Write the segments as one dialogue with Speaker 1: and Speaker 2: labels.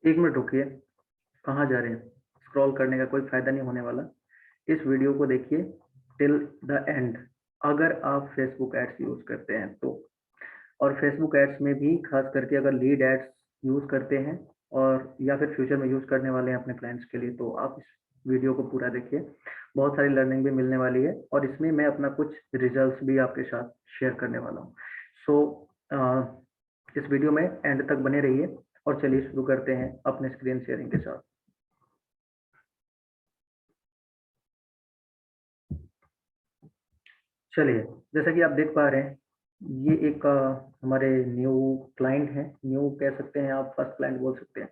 Speaker 1: एक मिनट रुकिए, कहाँ जा रहे हैं? स्क्रॉल करने का कोई फायदा नहीं होने वाला। इस वीडियो को देखिए टिल द एंड। अगर आप फेसबुक एड्स यूज करते हैं तो, और फेसबुक एड्स में भी खास करके अगर लीड एड्स यूज करते हैं और या फिर फ्यूचर में यूज करने वाले हैं अपने क्लाइंट्स के लिए, तो आप इस वीडियो को पूरा देखिए। बहुत सारी लर्निंग भी मिलने वाली है और इसमें मैं अपना कुछ रिजल्ट्स भी आपके साथ शेयर करने वाला हूँ। सो इस वीडियो में एंड तक बने रहिए और चलिए शुरू करते हैं अपने स्क्रीन शेयरिंग के साथ। चलिए, जैसा कि आप देख पा रहे हैं, ये एक हमारे न्यू क्लाइंट है, न्यू कह सकते हैं आप, फर्स्ट क्लाइंट बोल सकते हैं।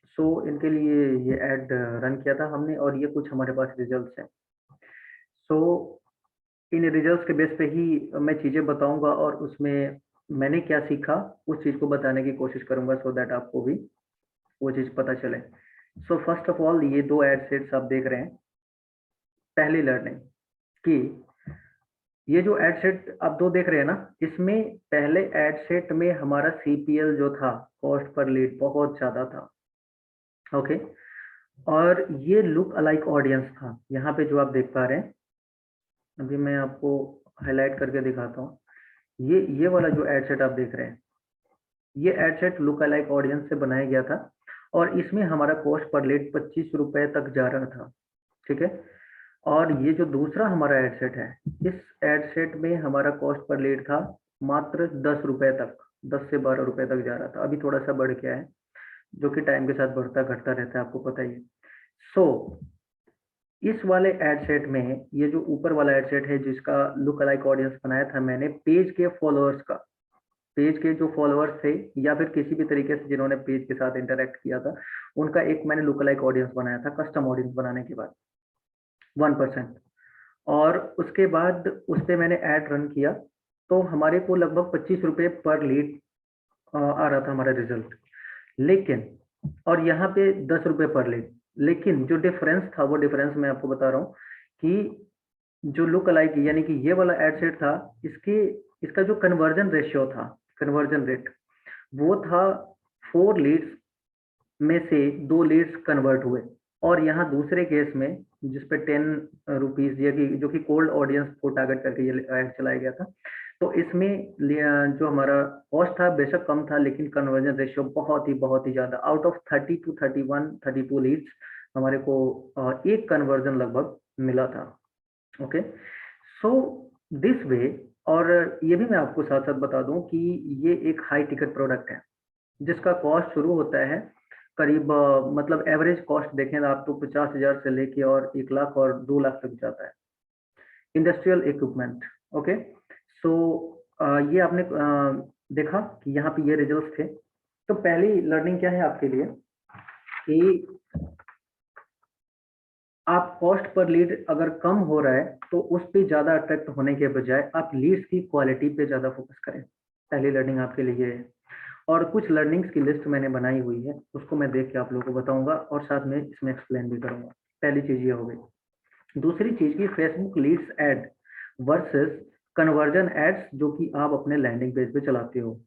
Speaker 1: सो इनके लिए ये ऐड रन किया था हमने और ये कुछ हमारे पास रिजल्ट्स हैं। सो इन रिजल्ट्स के बेस पे ही मैं चीज़ें बताऊंगा और उसमें मैंने क्या सीखा उस चीज़ को बताने की कोशिश करूंगा, सो दैट आपको भी वो चीज़ पता चले। सो फर्स्ट ऑफ ऑल, ये दो एड सेट्स आप देख रहे हैं। पहली लर्निंग कि ये जो एड सेट आप दो देख रहे हैं ना, इसमें पहले एड सेट में हमारा सीपीएल जो था, कॉस्ट पर लीड, बहुत ज्यादा था। ओके, और ये लुक अलाइक ऑडियंस था। यहाँ पे जो आप देख पा रहे हैं, अभी मैं आपको हाईलाइट करके दिखाता हूँ। ये वाला जो एड सेट आप देख रहे हैं, ये ad set look alike audience से बनाया गया था और इसमें हमारा कॉस्ट पर लीड 25 रुपए तक जा रहा था। ठीक है, और ये जो दूसरा हमारा एड सेट है, इस एड सेट में हमारा कॉस्ट पर लीड था मात्र 10 रुपए तक, 10 से 12 रुपए तक जा रहा था। अभी थोड़ा सा बढ़ गया है, जो कि टाइम के साथ बढ़ता घटता रहता है, आपको पता ही है। सो इस वाले एड सेट में, ये जो ऊपर वाला एड सेट है जिसका लुक अलाइक ऑडियंस बनाया था मैंने, पेज के फॉलोअर्स का, पेज के जो फॉलोअर्स थे या फिर किसी भी तरीके से जिन्होंने पेज के साथ इंटरेक्ट किया था, उनका एक मैंने लुक अलाइक ऑडियंस बनाया था कस्टम ऑडियंस बनाने के बाद, 1%। और उसके बाद उस पे मैंने ऐड रन किया, तो हमारे को लगभग 25 रुपए पर लीड आ रहा था हमारा रिजल्ट। लेकिन, और यहाँ पे 10 रुपए पर लीड, लेकिन जो डिफरेंस था वो डिफरेंस मैं आपको बता रहा हूँ कि जो लुक अलाइक यानी कि ये वाला एड सेट था, इसके इसका जो कन्वर्जन रेशियो था, कन्वर्जन रेट, वो था 4 लीड्स में से 2 लीड्स कन्वर्ट हुए। और यहाँ दूसरे केस में जिस पे 10 रुपीज, ये जो कि कोल्ड ऑडियंस को टारगेट करके ये ऐड चलाया गया था, तो इसमें जो हमारा कॉस्ट था बेशक कम था, लेकिन कन्वर्जन रेशियो बहुत ही ज्यादा, आउट ऑफ 30 टू 31 32 लीड्स हमारे को एक कन्वर्जन लगभग मिला था। Okay, so this way. और ये भी मैं आपको साथ साथ बता दूं कि ये एक हाई टिकट प्रोडक्ट है जिसका कॉस्ट शुरू होता है करीब, मतलब एवरेज कॉस्ट देखें आप तो 50,000 से लेके और 1 लाख और 2 लाख तक जाता है, इंडस्ट्रियल इक्विपमेंट। ओके, सो ये आपने देखा कि यहाँ पे ये रिजल्ट्स थे। तो पहली लर्निंग क्या है आपके लिए कि आप कॉस्ट पर लीड अगर कम हो रहा है तो उस पे ज्यादा अट्रैक्ट होने के बजाय आप लीड्स की क्वालिटी पे ज्यादा फोकस करें। पहली लर्निंग आपके लिए ये है। और कुछ लर्निंग्स की लिस्ट मैंने बनाई हुई है, उसको मैं देख के आप लोगों को बताऊंगा और साथ में इसमें एक्सप्लेन भी करूंगा। पहली चीज ये हो गई। दूसरी चीज की Facebook leads ad versus conversion ads जो कि आप अपने लैंडिंग पेज पे चलाते हो।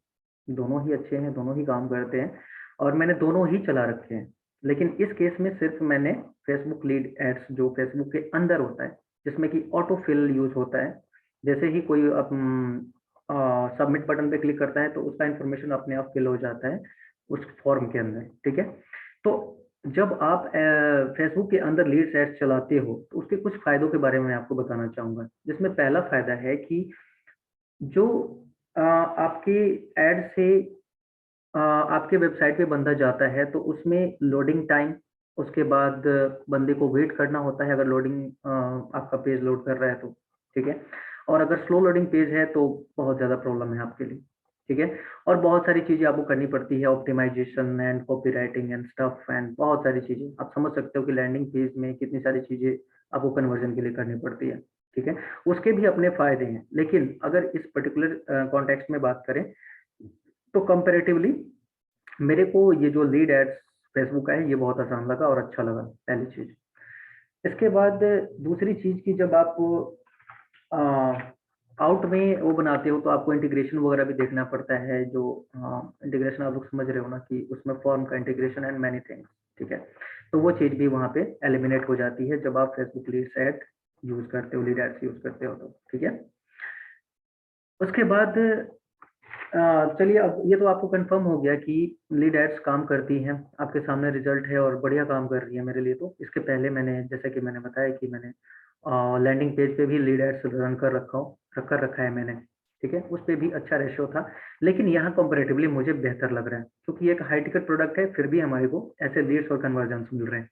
Speaker 1: दोनों ही अच्छे हैं, दोनों ही काम करते हैं और मैंने दोनों ही चला रखे हैं। लेकिन इस केस में सिर्फ मैंने फेसबुक लीड एड्स जो फेसबुक के अंदर होता है, जिसमें कि ऑटो फिल यूज होता है, जैसे ही कोई सबमिट बटन पे क्लिक करता है तो उसका इंफॉर्मेशन अपने आप फिल हो जाता है उस फॉर्म के अंदर। ठीक है, तो जब आप फेसबुक के अंदर लीड्स एड्स चलाते हो तो उसके कुछ फायदों के बारे में मैं आपको बताना चाहूंगा, जिसमें पहला फायदा है कि जो आपके एड से आपके वेबसाइट पे बंदा जाता है तो उसमें लोडिंग टाइम, उसके बाद बंदे को वेट करना होता है अगर लोडिंग आपका पेज लोड कर रहा है तो। ठीक है, और अगर स्लो लोडिंग पेज है तो बहुत ज़्यादा प्रॉब्लम है आपके लिए। ठीक है, और बहुत सारी चीज़ें आपको करनी पड़ती है, optimisation and copywriting and stuff and बहुत सारी चीज़ें। आप समझ सकते हो कि लैंडिंग पेज में कितनी सारी चीज़ें आपको कन्वर्जन के लिए करनी पड़ती है। ठीक है, उसके भी अपने फायदे हैं, लेकिन अगर इस पर्टिकुलर कॉन्टेक्स्ट में बात करें तो कंपेरेटिवली मेरे को ये जो लीड एड्स फेसबुक का है ये बहुत आसान लगा और अच्छा लगा, पहली चीज। इसके बाद दूसरी चीज की जब आप आउट में वो बनाते हो तो आपको इंटीग्रेशन वगैरह भी देखना पड़ता है, जो इंटीग्रेशन आप लोग समझ रहे हो ना, कि उसमें फॉर्म का इंटीग्रेशन एंड मैनी थिंग्स, ठीक है। तो वो चीज़ भी वहाँ पे एलिमिनेट हो जाती है जब आप फेसबुक लीड्स ऐड यूज़ करते हो, लीड एड्स यूज़ करते हो तो, ठीक है। उसके बाद चलिए, अब ये तो आपको कंफर्म हो गया कि लीड एड्स काम करती हैं, आपके सामने रिजल्ट है और बढ़िया काम कर रही है मेरे लिए। तो इसके पहले मैंने, जैसे कि मैंने बताया कि मैंने लैंडिंग पेज पे भी लीड एड्स रन कर रखा है मैंने, ठीक है। उस पे भी अच्छा रेशियो था, लेकिन यहाँ कंपैरेटिवली मुझे बेहतर लग रहा है, क्योंकि एक हाई टिकट प्रोडक्ट है, फिर भी हमारे को ऐसे लीड्स और कन्वर्जन्स मिल रहे हैं।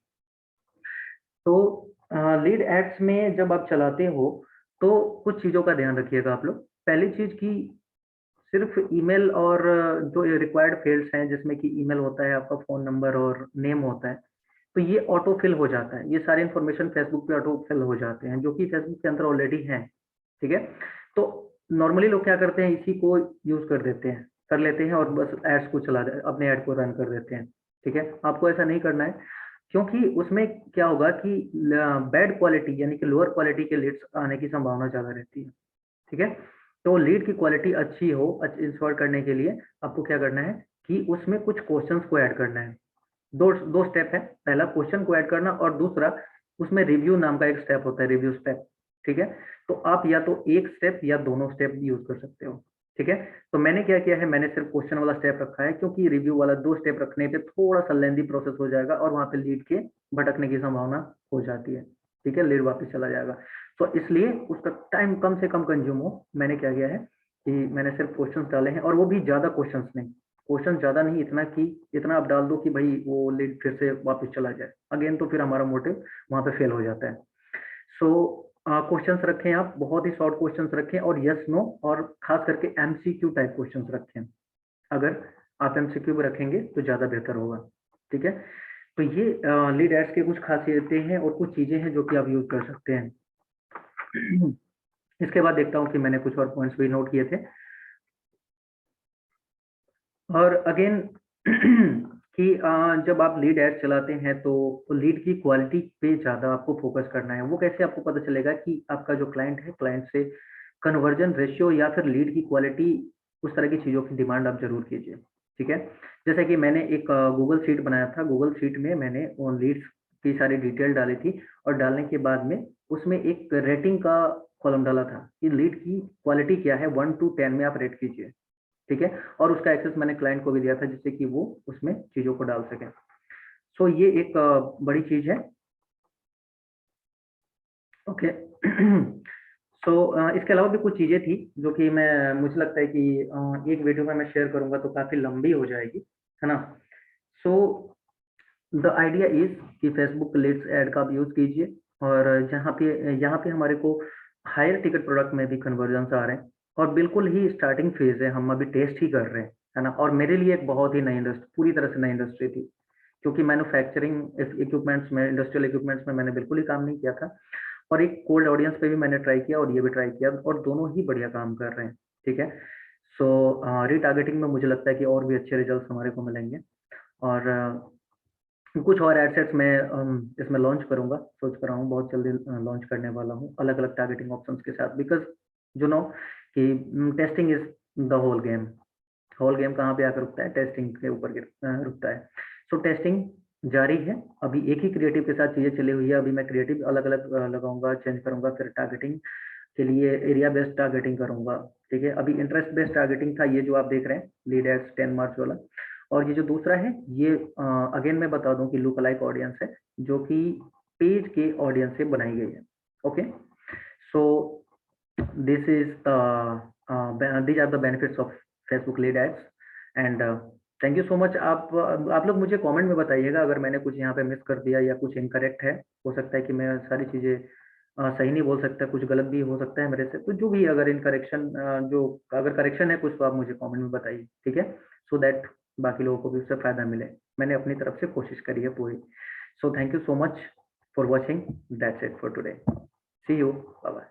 Speaker 1: तो लीड एड्स में जब आप चलाते हो, तो कुछ चीज़ों का ध्यान रखिएगा आप लोग। पहली चीज़ कि सिर्फ ईमेल और जो ये रिक्वायर्ड फील्ड्स हैं, जिसमें कि ईमेल होता है, आपका फ़ोन नंबर और नेम होता है, तो ये ऑटो फिल हो जाता है। ये सारी इन्फॉर्मेशन फेसबुक पे ऑटो फिल हो जाते हैं, जो कि फेसबुक के अंदर ऑलरेडी हैं, ठीक है। तो नॉर्मली लोग क्या करते हैं, इसी को यूज़ कर लेते हैं और बस एड्स को अपने ऐड को रन कर देते हैं, ठीक है। आपको ऐसा नहीं करना है, क्योंकि उसमें क्या होगा कि बैड क्वालिटी यानी कि लोअर क्वालिटी के लीड्स आने की संभावना ज़्यादा रहती है, ठीक है। तो लीड की क्वालिटी अच्छी हो, इंश्योर करने के लिए आपको क्या करना है कि उसमें कुछ क्वेश्चंस को ऐड करना है। दो दो स्टेप है, पहला क्वेश्चन को ऐड करना और दूसरा उसमें रिव्यू नाम का एक स्टेप होता है, रिव्यू स्टेप, ठीक है। तो आप या तो एक स्टेप या दोनों स्टेप यूज कर सकते हो, ठीक है। तो मैंने क्या किया है, मैंने सिर्फ क्वेश्चन वाला स्टेप रखा है, क्योंकि रिव्यू वाला दो स्टेप रखने पे थोड़ा सा लेंदी प्रोसेस हो जाएगा और वहां पे लीड के भटकने की संभावना हो जाती है, ठीक है, लीड वापस चला जाएगा। तो इसलिए उसका टाइम कम से कम कंज्यूम हो, मैंने क्या किया है कि मैंने सिर्फ क्वेश्चंस डाले हैं, और वो भी ज्यादा क्वेश्चंस नहीं, क्वेश्चन ज्यादा नहीं, इतना कि इतना आप डाल दो कि भाई वो लीड फिर से वापस चला जाए अगेन, तो फिर हमारा मोटिव वहां पे फेल हो जाता है। सो क्वेश्चंस रखें, आप बहुत ही शॉर्ट क्वेश्चंस रखें और यस नो, और खास करके एमसीक्यू टाइप क्वेश्चंस रखें। अगर आप एमसीक्यू भी रखेंगे तो ज्यादा बेहतर होगा, ठीक है। तो ये लीड एड्स की कुछ खासियतें हैं और कुछ चीजें हैं जो कि आप यूज कर सकते हैं। इसके बाद देखता हूँ कि मैंने कुछ और पॉइंट्स भी नोट किए थे। और अगेन कि जब आप लीड ऐड चलाते हैं तो लीड की क्वालिटी पे ज़्यादा आपको फोकस करना है। वो कैसे आपको पता चलेगा कि आपका जो क्लाइंट है, क्लाइंट से कन्वर्जन रेशियो या फिर लीड की क्वालिटी, उस तरह की चीज़ों की डिमांड आप ज़रूर कीजिए, ठीक है। जैसे कि मैंने एक गूगल शीट बनाया था, गूगल शीट में मैंने उन लीड्स की सारी डिटेल डाली थी, और डालने के बाद में उसमें एक रेटिंग का कॉलम डाला था कि लीड की क्वालिटी क्या है, 1 टू 10 में आप रेट कीजिए, ठीक है। और उसका एक्सेस मैंने क्लाइंट को भी दिया था, जिससे कि वो उसमें चीज़ों को डाल सकें। सो ये एक बड़ी चीज़ है, ओके। सो इसके अलावा भी कुछ चीज़ें थी जो कि मैं, मुझे लगता है कि एक वीडियो में मैं शेयर करूँगा तो काफ़ी लंबी हो जाएगी, है ना। सो द आइडिया इज़ कि फेसबुक लीड्स ऐड का आप यूज़ कीजिए, और जहाँ पे यहाँ पे हमारे को हायर टिकट प्रोडक्ट में भी कन्वर्जन्स आ रहे हैं, और बिल्कुल ही स्टार्टिंग फेज़ है, हम अभी टेस्ट ही कर रहे हैं, है ना। और मेरे लिए एक बहुत ही नई इंडस्ट्री, पूरी तरह से नई इंडस्ट्री थी, क्योंकि मैन्युफैक्चरिंग इक्विपमेंट्स में, इंडस्ट्रियल इक्विपमेंट्स में मैंने बिल्कुल ही काम नहीं किया था, और एक कोल्ड ऑडियंस पे भी मैंने ट्राई किया और ये भी ट्राई किया, और दोनों ही बढ़िया काम कर रहे हैं, ठीक है। सो रीटारगेटिंग में मुझे लगता है कि और भी अच्छे रिजल्ट्स हमारे को मिलेंगे, और कुछ और एडसेट्स मैं इसमें लॉन्च करूँगा, सोच कर रहा हूँ, बहुत जल्दी लॉन्च करने वाला हूँ अलग-अलग टारगेटिंग ऑप्शंस के साथ, बिकॉज़ यू नो कि testing is the whole game कहाँ पे आकर रुकता है, टेस्टिंग के ऊपर रुकता है। सो टेस्टिंग जारी है, अभी एक ही क्रिएटिव के साथ चीज़ें चली हुई है, अभी मैं क्रिएटिव अलग-अलग लगाऊँगा, चेंज करूँगा, फिर टारगेटिंग के लिए एरिया बेस्ड टारगेटिंग करूँगा, ठीक है। अभी इंटरेस्ट बेस्ड टारगेटिंग था ये जो आप देख रहे हैं, लीड एड्स 10 मार्च वाला, और ये जो दूसरा है ये अगेन मैं बता दूँ कि लुक अलाइक ऑडियंस है, जो कि पेज के ऑडियंस से बनाई गई है, okay. So this is these are the benefits of Facebook lead ads, and thank you so much. आप लोग मुझे कमेंट में बताइएगा अगर मैंने कुछ यहाँ पे मिस कर दिया या कुछ इनकरेक्ट है। हो सकता है कि मैं सारी चीज़ें सही नहीं बोल सकता, कुछ गलत भी हो सकता है मेरे से, तो जो भी अगर जो अगर करेक्शन है कुछ, तो आप मुझे कमेंट में बताइए, ठीक है। सो दैट बाकी लोगों को भी उससे फ़ायदा मिले। मैंने अपनी तरफ से कोशिश करी है पूरी। So thank you so much for watching, that's it for today. See you, bye bye.